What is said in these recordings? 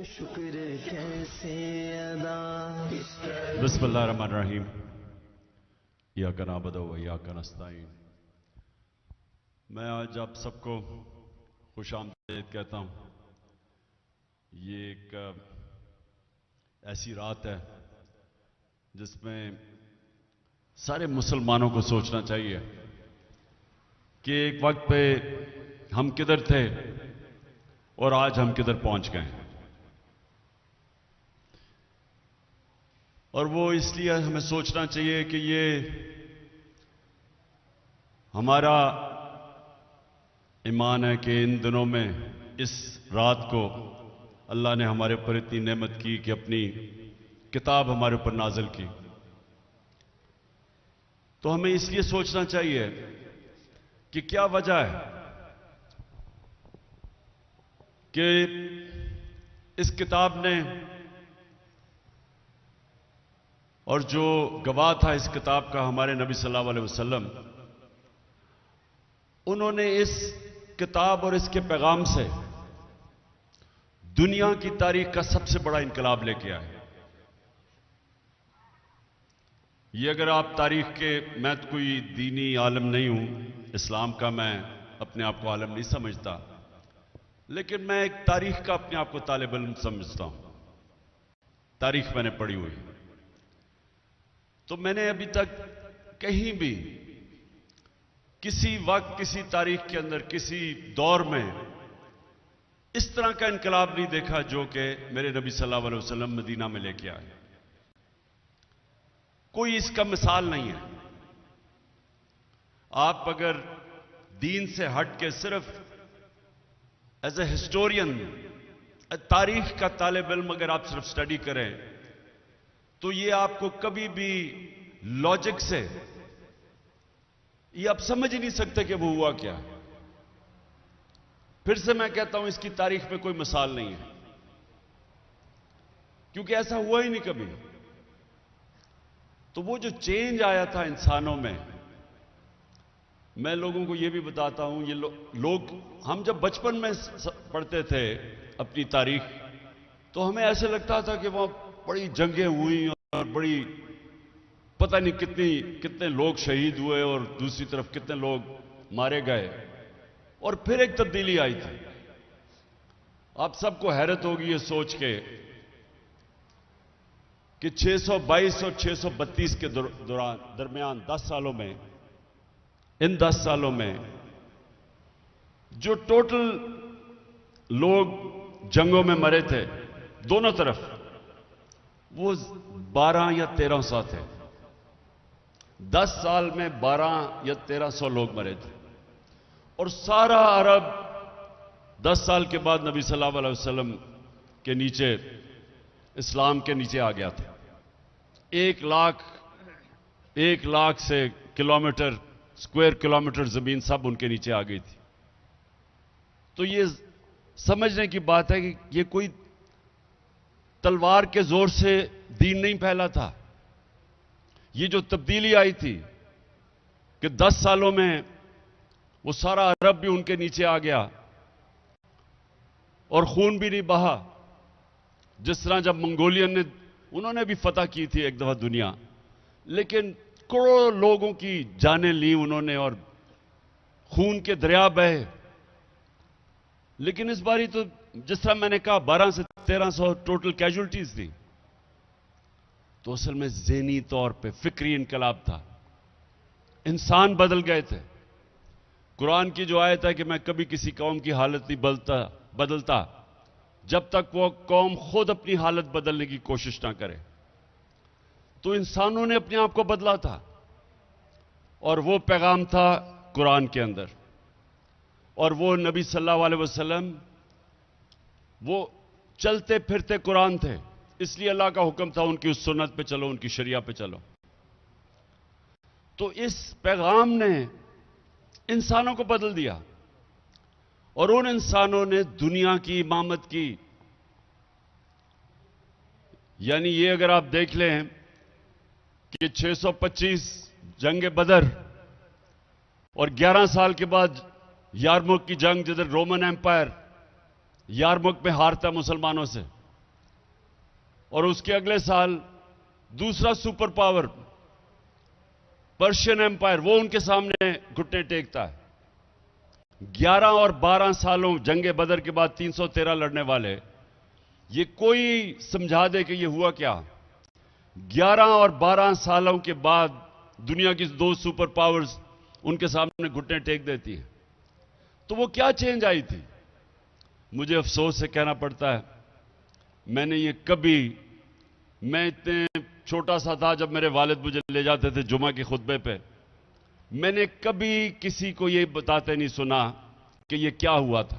شکر کیسے ادا بسم اللہ الرحمن الرحیم ایاک نعبد و ایاک نستعین۔ میں آج آپ سب کو خوش آمدید کہتا ہوں۔ یہ ایک ایسی رات ہے جس میں سارے مسلمانوں کو سوچنا چاہیے کہ ایک وقت پہ ہم کدھر تھے اور آج ہم کدھر پہنچ گئے ہیں۔ اور وہ اس لیے ہمیں سوچنا چاہیے کہ یہ ہمارا ایمان ہے کہ ان دنوں میں اس رات کو اللہ نے ہمارے اوپر اتنی نعمت کی کہ اپنی کتاب ہمارے اوپر نازل کی۔ تو ہمیں اس لیے سوچنا چاہیے کہ کیا وجہ ہے کہ اس کتاب نے اور جو گواہ تھا اس کتاب کا ہمارے نبی صلی اللہ علیہ وسلم، انہوں نے اس کتاب اور اس کے پیغام سے دنیا کی تاریخ کا سب سے بڑا انقلاب لے کے آئے۔ یہ اگر آپ تاریخ کے، میں تو کوئی دینی عالم نہیں ہوں، اسلام کا میں اپنے آپ کو عالم نہیں سمجھتا، لیکن میں ایک تاریخ کا اپنے آپ کو طالب علم سمجھتا ہوں۔ تاریخ میں نے پڑھی ہوئی، تو میں نے ابھی تک کہیں بھی کسی وقت کسی تاریخ کے اندر کسی دور میں اس طرح کا انقلاب نہیں دیکھا جو کہ میرے نبی صلی اللہ علیہ وسلم مدینہ میں لے کے آئے۔ کوئی اس کا مثال نہیں ہے۔ آپ اگر دین سے ہٹ کے صرف ایز اے ہسٹورین، تاریخ کا طالب علم اگر آپ صرف سٹڈی کریں تو یہ آپ کو کبھی بھی لاجک سے یہ آپ سمجھ ہی نہیں سکتے کہ وہ ہوا کیا۔ پھر سے میں کہتا ہوں اس کی تاریخ میں کوئی مثال نہیں ہے، کیونکہ ایسا ہوا ہی نہیں کبھی۔ تو وہ جو چینج آیا تھا انسانوں میں لوگوں کو یہ بھی بتاتا ہوں، یہ لوگ ہم جب بچپن میں پڑھتے تھے اپنی تاریخ تو ہمیں ایسے لگتا تھا کہ وہاں بڑی جنگیں ہوئی اور بڑی پتہ نہیں کتنے لوگ شہید ہوئے اور دوسری طرف کتنے لوگ مارے گئے، اور پھر ایک تبدیلی آئی تھی۔ آپ سب کو حیرت ہوگی یہ سوچ کے کہ 622 اور 632 کے درمیان 10 سالوں میں، ان 10 سالوں میں جو ٹوٹل لوگ جنگوں میں مرے تھے دونوں طرف، وہ 12 یا 1300 تھے۔ 10 سال میں 12 یا 1300 لوگ مرے تھے، اور سارا عرب 10 سال کے بعد نبی صلی اللہ علیہ وسلم کے نیچے، اسلام کے نیچے آ گیا تھا۔ 1 لاکھ سے کلومیٹر، اسکوائر کلومیٹر زمین سب ان کے نیچے آ گئی تھی۔ تو یہ سمجھنے کی بات ہے کہ یہ کوئی تلوار کے زور سے دین نہیں پھیلا تھا۔ یہ جو تبدیلی آئی تھی کہ 10 سالوں میں وہ سارا عرب بھی ان کے نیچے آ گیا اور خون بھی نہیں بہا، جس طرح جب منگولین نے، انہوں نے بھی فتح کی تھی ایک دفعہ دنیا، لیکن کروڑوں لوگوں کی جانیں لی انہوں نے اور خون کے دریا بہے۔ لیکن اس باری تو جس طرح میں نے کہا 12 سے 1300 ٹوٹل کیجولٹیز تھی، تو اصل میں ذہنی طور پہ فکری انقلاب تھا۔ انسان بدل گئے تھے۔ قرآن کی جو آیت ہے کہ میں کبھی کسی قوم کی حالت نہیں بدلتا جب تک وہ قوم خود اپنی حالت بدلنے کی کوشش نہ کرے۔ تو انسانوں نے اپنے آپ کو بدلا تھا، اور وہ پیغام تھا قرآن کے اندر، اور وہ نبی صلی اللہ علیہ وسلم وہ چلتے پھرتے قرآن تھے، اس لیے اللہ کا حکم تھا ان کی اس سنت پہ چلو، ان کی شریعہ پہ چلو۔ تو اس پیغام نے انسانوں کو بدل دیا، اور ان انسانوں نے دنیا کی امامت کی۔ یعنی یہ اگر آپ دیکھ لیں کہ 625 جنگ بدر اور 11 سال کے بعد یارمک کی جنگ، جدھر رومن ایمپائر یارمک میں ہارتا مسلمانوں سے، اور اس کے اگلے سال دوسرا سپر پاور پرشین ایمپائر وہ ان کے سامنے گھٹنے ٹیکتا ہے. 11 اور 12 سالوں جنگ بدر کے بعد 313 لڑنے والے, یہ کوئی سمجھا دے کہ یہ ہوا کیا. 11 اور 12 سالوں کے بعد دنیا کی 2 سپر پاورز ان کے سامنے گھٹنے ٹیک دیتی ہیں. تو وہ کیا چینج آئی تھی؟ مجھے افسوس سے کہنا پڑتا ہے میں نے یہ کبھی, میں اتنے چھوٹا سا تھا جب میرے والد مجھے لے جاتے تھے جمعہ کے خطبے پہ, میں نے کبھی کسی کو یہ بتاتے نہیں سنا کہ یہ کیا ہوا تھا.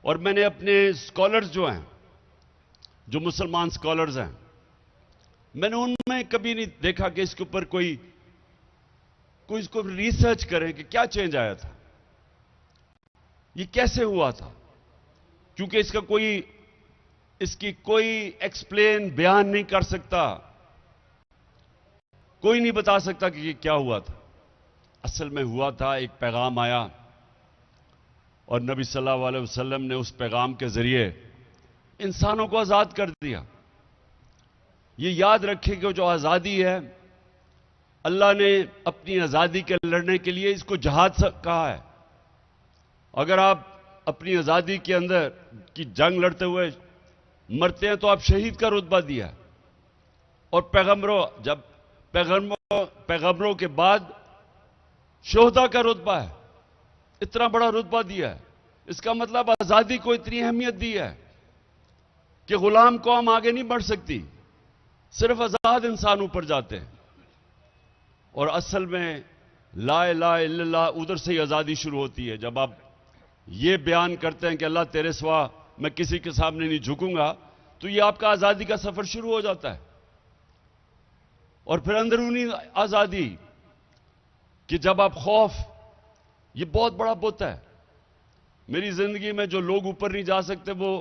اور میں نے اپنے اسکالرز جو ہیں, جو مسلمان اسکالرز ہیں, میں نے ان میں کبھی نہیں دیکھا کہ اس کے اوپر کوئی اس کو ریسرچ کرے کہ کیا چینج آیا تھا, یہ کیسے ہوا تھا. کیونکہ اس کی کوئی ایکسپلین بیان نہیں کر سکتا, کوئی نہیں بتا سکتا کہ یہ کیا ہوا تھا. اصل میں ہوا تھا, ایک پیغام آیا اور نبی صلی اللہ علیہ وسلم نے اس پیغام کے ذریعے انسانوں کو آزاد کر دیا. یہ یاد رکھیں کہ جو آزادی ہے, اللہ نے اپنی آزادی کے لڑنے کے لیے اس کو جہاد کہا ہے. اگر آپ اپنی آزادی کے اندر کی جنگ لڑتے ہوئے مرتے ہیں تو آپ شہید کا رتبہ دیا. اور پیغمبروں کے بعد شہداء کا رتبہ ہے, اتنا بڑا رتبہ دیا ہے. اس کا مطلب آزادی کو اتنی اہمیت دی ہے کہ غلام قوم آگے نہیں بڑھ سکتی, صرف آزاد انسان اوپر جاتے ہیں. اور اصل میں لا الہ الا اللہ ادھر سے ہی آزادی شروع ہوتی ہے. جب آپ یہ بیان کرتے ہیں کہ اللہ تیرے سوا میں کسی کے سامنے نہیں جھکوں گا, تو یہ آپ کا آزادی کا سفر شروع ہو جاتا ہے. اور پھر اندرونی آزادی کہ جب آپ خوف, یہ بہت بڑا بت ہے. میری زندگی میں جو لوگ اوپر نہیں جا سکتے, وہ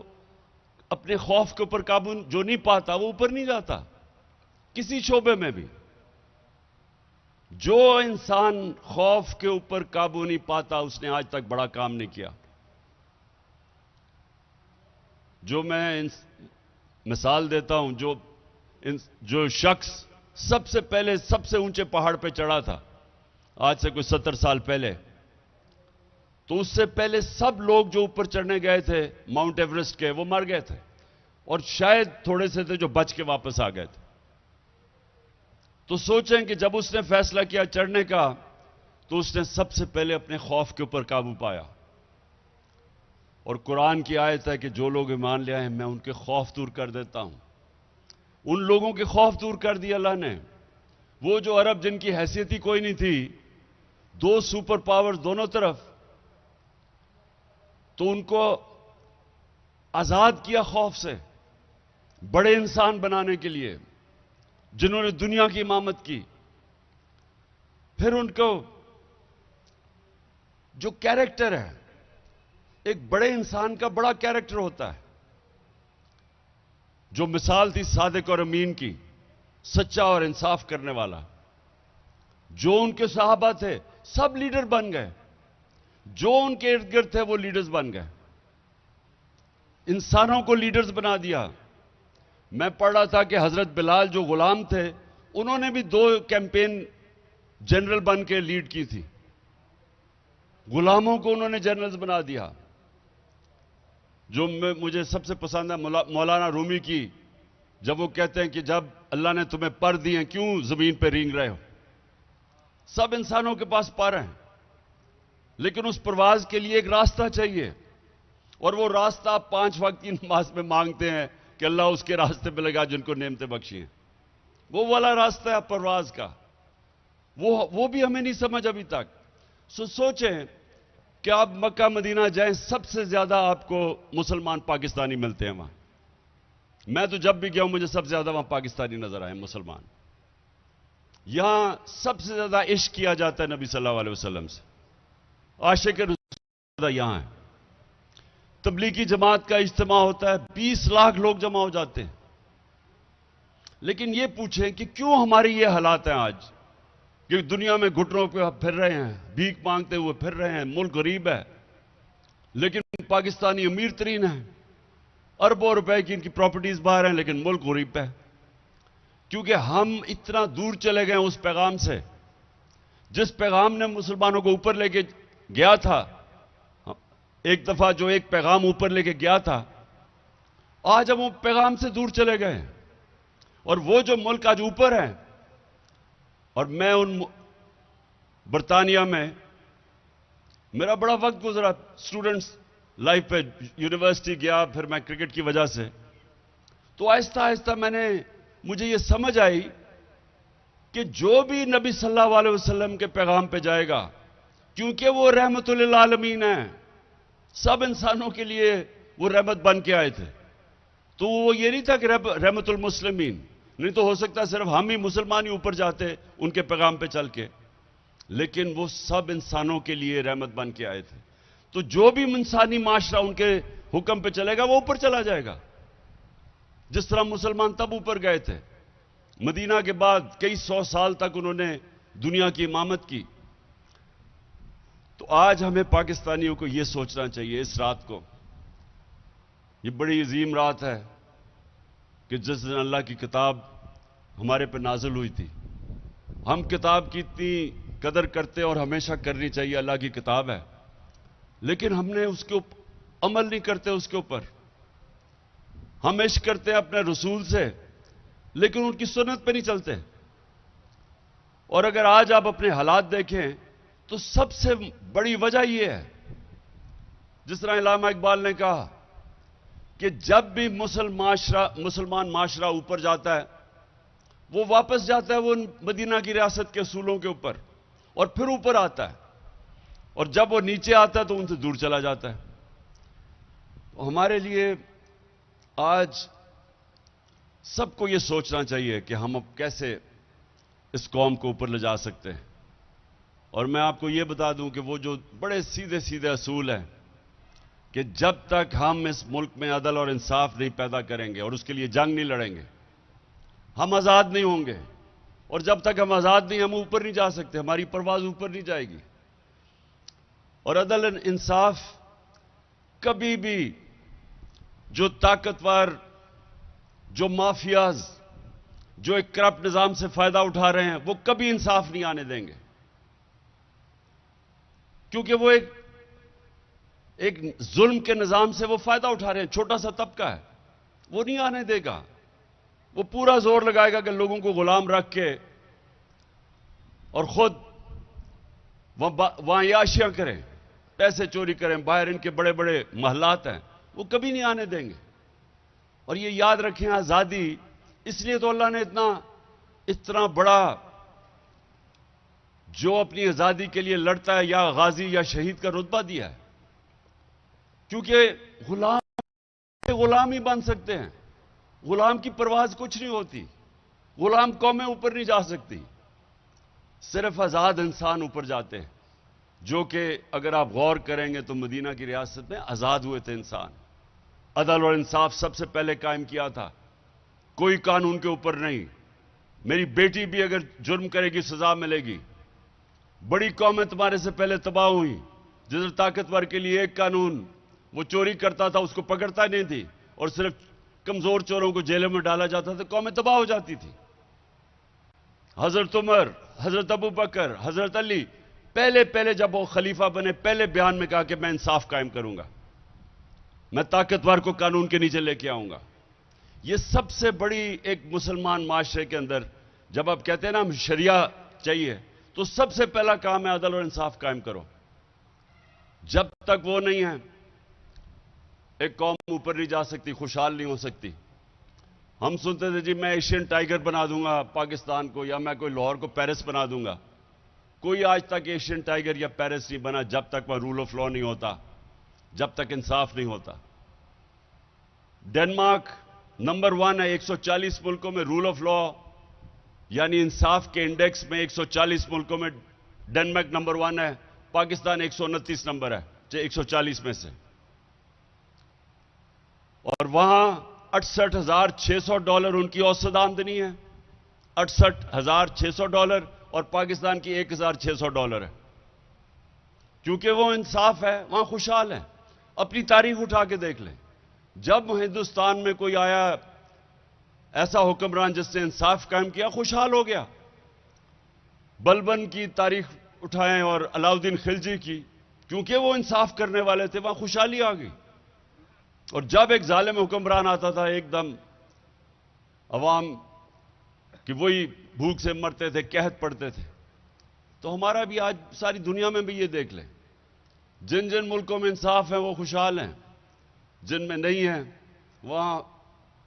اپنے خوف کے اوپر قابو جو نہیں پاتا وہ اوپر نہیں جاتا کسی شعبے میں بھی. جو انسان خوف کے اوپر قابو نہیں پاتا اس نے آج تک بڑا کام نہیں کیا. جو میں مثال دیتا ہوں, جو شخص سب سے پہلے سب سے اونچے پہاڑ پہ چڑھا تھا آج سے کوئی 70 سال پہلے, تو اس سے پہلے سب لوگ جو اوپر چڑھنے گئے تھے ماؤنٹ ایوریسٹ کے, وہ مر گئے تھے. اور شاید تھوڑے سے تھے جو بچ کے واپس آ گئے تھے. تو سوچیں کہ جب اس نے فیصلہ کیا چڑھنے کا, تو اس نے سب سے پہلے اپنے خوف کے اوپر قابو پایا. اور قرآن کی آیت ہے کہ جو لوگ ایمان لے آئے میں ان کے خوف دور کر دیتا ہوں. ان لوگوں کے خوف دور کر دیا اللہ نے. وہ جو عرب جن کی حیثیت ہی کوئی نہیں تھی, 2 سپر پاور دونوں طرف, تو ان کو آزاد کیا خوف سے, بڑے انسان بنانے کے لیے جنہوں نے دنیا کی امامت کی. پھر ان کو جو کیریکٹر ہے, ایک بڑے انسان کا بڑا کیریکٹر ہوتا ہے. جو مثال تھی صادق اور امین کی, سچا اور انصاف کرنے والا, جو ان کے صحابہ تھے سب لیڈر بن گئے, جو ان کے ارد گرد تھے وہ لیڈرز بن گئے, انسانوں کو لیڈرز بنا دیا. میں پڑھ رہا تھا کہ حضرت بلال جو غلام تھے انہوں نے بھی 2 کیمپین جنرل بن کے لیڈ کی تھی. غلاموں کو انہوں نے جنرلز بنا دیا. جو مجھے سب سے پسند ہے مولانا رومی کی, جب وہ کہتے ہیں کہ جب اللہ نے تمہیں پر دیے کیوں زمین پہ رینگ رہے ہو. سب انسانوں کے پاس پر ہیں, لیکن اس پرواز کے لیے ایک راستہ چاہیے. اور وہ راستہ آپ 5 وقت کی نماز میں مانگتے ہیں کہ اللہ اس کے راستے پہ لگا جن کو نعمتیں بخشی ہیں. وہ والا راستہ ہے پرواز کا, وہ بھی ہمیں نہیں سمجھ ابھی تک. سوچیں کہ آپ مکہ مدینہ جائیں, سب سے زیادہ آپ کو مسلمان پاکستانی ملتے ہیں وہاں. میں تو جب بھی گیا ہوں مجھے سب سے زیادہ وہاں پاکستانی نظر آئے مسلمان. یہاں سب سے زیادہ عشق کیا جاتا ہے نبی صلی اللہ علیہ وسلم سے, عاشق رسول زیادہ یہاں ہے. تبلیغی جماعت کا اجتماع ہوتا ہے, 20 لاکھ لوگ جمع ہو جاتے ہیں. لیکن یہ پوچھیں کہ کیوں ہماری یہ حالات ہیں آج, کہ دنیا میں گھٹنوں پہ پھر رہے ہیں, بھیک مانگتے ہوئے پھر رہے ہیں, ملک غریب ہے, لیکن پاکستانی امیر ترین ہے. اربوں روپے کی ان کی پراپرٹیز باہر ہیں لیکن ملک غریب ہے، کیونکہ ہم اتنا دور چلے گئے اس پیغام سے جس پیغام نے مسلمانوں کو اوپر لے کے گیا تھا۔ ایک دفعہ جو ایک پیغام اوپر لے کے گیا تھا، آج ہم وہ پیغام سے دور چلے گئے ہیں، اور وہ جو ملک آج اوپر ہیں، اور میں ان برطانیہ میں میرا بڑا وقت گزرا اسٹوڈنٹس لائف پہ، یونیورسٹی گیا، پھر میں کرکٹ کی وجہ سے، تو آہستہ آہستہ مجھے یہ سمجھ آئی کہ جو بھی نبی صلی اللہ علیہ وسلم کے پیغام پہ جائے گا، کیونکہ وہ رحمت للعالمین ہیں، سب انسانوں کے لیے وہ رحمت بن کے آئے تھے، تو وہ یہ نہیں تھا کہ رحمت المسلمین، نہیں تو ہو سکتا صرف ہم ہی مسلمان ہی اوپر جاتے ان کے پیغام پہ چل کے، لیکن وہ سب انسانوں کے لیے رحمت بن کے آئے تھے۔ تو جو بھی انسانی معاشرہ ان کے حکم پہ چلے گا وہ اوپر چلا جائے گا، جس طرح مسلمان تب اوپر گئے تھے، مدینہ کے بعد کئی سو سال تک انہوں نے دنیا کی امامت کی۔ تو آج ہمیں پاکستانیوں کو یہ سوچنا چاہیے اس رات کو، یہ بڑی عظیم رات ہے کہ جس دن اللہ کی کتاب ہمارے پہ نازل ہوئی تھی۔ ہم کتاب کی اتنی قدر کرتے اور ہمیشہ کرنی چاہیے، اللہ کی کتاب ہے، لیکن ہم نے اس کے عمل نہیں کرتے، اس کے اوپر ہم عشق کرتے ہیں اپنے رسول سے، لیکن ان کی سنت پہ نہیں چلتے۔ اور اگر آج آپ اپنے حالات دیکھیں تو سب سے بڑی وجہ یہ ہے، جس طرح علامہ اقبال نے کہا کہ جب بھی مسلمان معاشرہ اوپر جاتا ہے، وہ واپس جاتا ہے وہ مدینہ کی ریاست کے اصولوں کے اوپر، اور پھر اوپر آتا ہے، اور جب وہ نیچے آتا ہے تو ان سے دور چلا جاتا ہے۔ ہمارے لیے آج سب کو یہ سوچنا چاہیے کہ ہم اب کیسے اس قوم کو اوپر لے جا سکتے ہیں۔ اور میں آپ کو یہ بتا دوں کہ وہ جو بڑے سیدھے سیدھے اصول ہیں کہ جب تک ہم اس ملک میں عدل اور انصاف نہیں پیدا کریں گے اور اس کے لیے جنگ نہیں لڑیں گے، ہم آزاد نہیں ہوں گے، اور جب تک ہم آزاد نہیں، ہم اوپر نہیں جا سکتے، ہماری پرواز اوپر نہیں جائے گی۔ اور عدل انصاف کبھی بھی جو طاقتور، جو مافیاز، جو ایک کرپٹ نظام سے فائدہ اٹھا رہے ہیں، وہ کبھی انصاف نہیں آنے دیں گے، کیونکہ وہ ایک ظلم کے نظام سے وہ فائدہ اٹھا رہے ہیں، چھوٹا سا طبقہ ہے، وہ نہیں آنے دے گا۔ وہ پورا زور لگائے گا کہ لوگوں کو غلام رکھ کے اور خود وہاں عیاشیاں کریں، پیسے چوری کریں، باہر ان کے بڑے بڑے محلات ہیں، وہ کبھی نہیں آنے دیں گے۔ اور یہ یاد رکھیں، آزادی اس لیے تو اللہ نے اتنا بڑا جو اپنی آزادی کے لیے لڑتا ہے یا غازی یا شہید کا رتبہ دیا ہے، کیونکہ غلام ہی بن سکتے ہیں، غلام کی پرواز کچھ نہیں ہوتی، غلام قومیں اوپر نہیں جا سکتی، صرف آزاد انسان اوپر جاتے ہیں، جو کہ اگر آپ غور کریں گے تو مدینہ کی ریاست میں آزاد ہوئے تھے انسان، عدل اور انصاف سب سے پہلے قائم کیا تھا، کوئی قانون کے اوپر نہیں، میری بیٹی بھی اگر جرم کرے گی سزا ملے گی، بڑی قومیں تمہارے سے پہلے تباہ ہوئی، جدھر طاقتور کے لیے ایک قانون، وہ چوری کرتا تھا اس کو پکڑتا نہیں تھی، اور صرف کمزور چوروں کو جیلوں میں ڈالا جاتا تھا، قومیں تباہ ہو جاتی تھی۔ حضرت عمر، حضرت ابو بکر، حضرت علی، پہلے جب وہ خلیفہ بنے، پہلے بیان میں کہا کہ میں انصاف قائم کروں گا، میں طاقتور کو قانون کے نیچے لے کے آؤں گا۔ یہ سب سے بڑی ایک مسلمان معاشرے کے اندر جب آپ کہتے ہیں نا ہم شریعہ چاہیے، تو سب سے پہلا کام ہے عدل اور انصاف قائم کرو۔ جب تک وہ نہیں ہے، ایک قوم اوپر نہیں جا سکتی، خوشحال نہیں ہو سکتی۔ ہم سنتے تھے جی میں ایشین ٹائیگر بنا دوں گا پاکستان کو، یا میں کوئی لاہور کو پیرس بنا دوں گا۔ کوئی آج تک ایشین ٹائیگر یا پیرس نہیں بنا جب تک وہ رول آف لا نہیں ہوتا، جب تک انصاف نہیں ہوتا۔ ڈنمارک نمبر 1 ہے 140 ملکوں میں رول آف لا یعنی انصاف کے انڈیکس میں، 140 ملکوں میں ڈنمارک نمبر 1 ہے، پاکستان 129 نمبر ہے 140 میں سے، اور وہاں $68,600 ان کی اوسط آمدنی ہے، $68,600، اور پاکستان کی $1,600 ہے۔ کیونکہ وہ انصاف ہے، وہاں خوشحال ہیں۔ اپنی تاریخ اٹھا کے دیکھ لیں، جب ہندوستان میں کوئی آیا ایسا حکمران جس نے انصاف قائم کیا، خوشحال ہو گیا. بلبن کی تاریخ اٹھائیں اور علاؤدین خلجی کی، کیونکہ وہ انصاف کرنے والے تھے، وہاں خوشحالی آ گئی. اور جب ایک ظالم حکمران آتا تھا، ایک دم عوام کہ وہی بھوک سے مرتے تھے، قحط پڑتے تھے. تو ہمارا بھی آج ساری دنیا میں بھی یہ دیکھ لیں، جن جن ملکوں میں انصاف ہے وہ خوشحال ہیں، جن میں نہیں ہے وہاں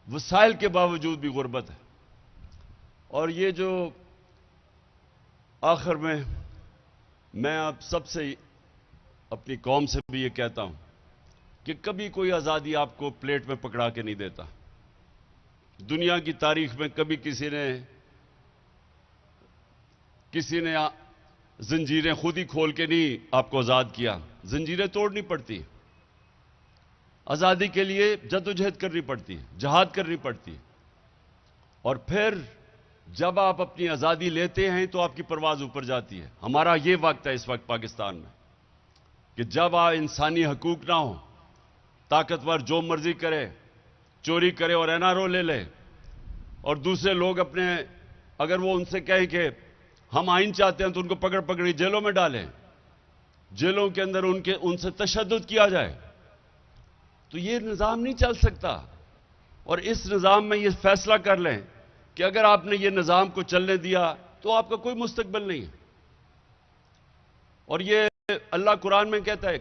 وسائل کے باوجود بھی غربت ہے. اور یہ جو آخر میں آپ سب سے اپنی قوم سے بھی یہ کہتا ہوں کہ کبھی کوئی آزادی آپ کو پلیٹ میں پکڑا کے نہیں دیتا. دنیا کی تاریخ میں کبھی کسی نے زنجیریں خود ہی کھول کے نہیں آپ کو آزاد کیا. زنجیریں توڑنی پڑتی، آزادی کے لیے جدوجہد کرنی پڑتی ہے، جہاد کرنی پڑتی ہے. اور پھر جب آپ اپنی آزادی لیتے ہیں تو آپ کی پرواز اوپر جاتی ہے. ہمارا یہ وقت ہے اس وقت پاکستان میں کہ جب انسانی حقوق نہ ہو، طاقتور جو مرضی کرے، چوری کرے اور NRO لے لے، اور دوسرے لوگ اگر وہ ان سے کہیں کہ ہم آئین چاہتے ہیں تو ان کو پکڑ جیلوں میں ڈالیں، جیلوں کے اندر ان سے تشدد کیا جائے. تو یہ نظام نہیں چل سکتا. اور اس نظام میں یہ فیصلہ کر لیں کہ اگر آپ نے یہ نظام کو چلنے دیا تو آپ کا کوئی مستقبل نہیں ہے. اور یہ اللہ قرآن میں کہتا ہے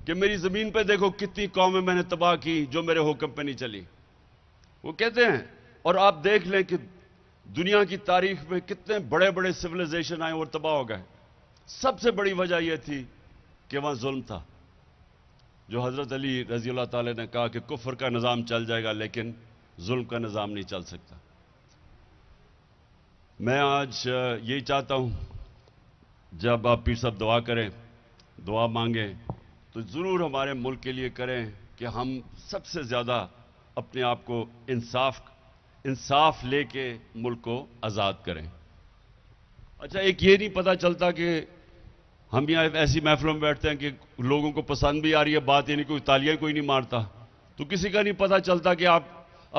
کہ میری زمین پہ دیکھو کتنی قومیں میں نے تباہ کی جو میرے حکم پہ نہیں چلی. وہ کہتے ہیں، اور آپ دیکھ لیں کہ دنیا کی تاریخ میں کتنے بڑے بڑے سویلائزیشن آئے اور تباہ ہو گئے. سب سے بڑی وجہ یہ تھی کہ وہاں ظلم تھا. جو حضرت علی رضی اللہ تعالی نے کہا کہ کفر کا نظام چل جائے گا لیکن ظلم کا نظام نہیں چل سکتا. میں آج یہی چاہتا ہوں جب آپ پیر صاحب دعا کریں، دعا مانگیں تو ضرور ہمارے ملک کے لیے کریں کہ ہم سب سے زیادہ اپنے آپ کو انصاف لے کے ملک کو آزاد کریں. اچھا، ایک یہ نہیں پتہ چلتا کہ ہم یہاں ایسی محفلوں میں بیٹھتے ہیں کہ لوگوں کو پسند بھی آ رہی ہے بات، یعنی کوئی تالیاں کوئی نہیں مارتا، تو کسی کا نہیں پتہ چلتا کہ اب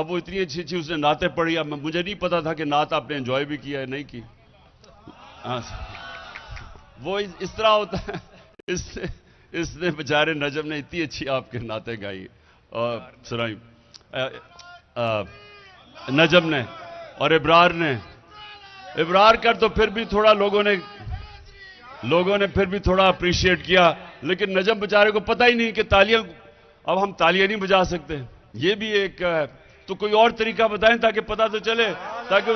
وہ اتنی اچھی اس نے نعتیں پڑھی. اب مجھے نہیں پتا تھا کہ نعت آپ نے انجوائے بھی کیا ہے نہیں کی. وہ اس طرح ہوتا ہے. اس نے بیچارے نجم نے اتنی اچھی آپ کے نعتیں گائی اور سنائی، نجم نے اور ابرار کر تو پھر بھی تھوڑا لوگوں نے پھر بھی تھوڑا اپریشیٹ کیا، لیکن نجم بیچارے کو پتہ ہی نہیں کہ اب ہم تالیاں نہیں بجا سکتے. یہ بھی ایک تو کوئی اور طریقہ بتائیں تاکہ پتہ تو چلے، تاکہ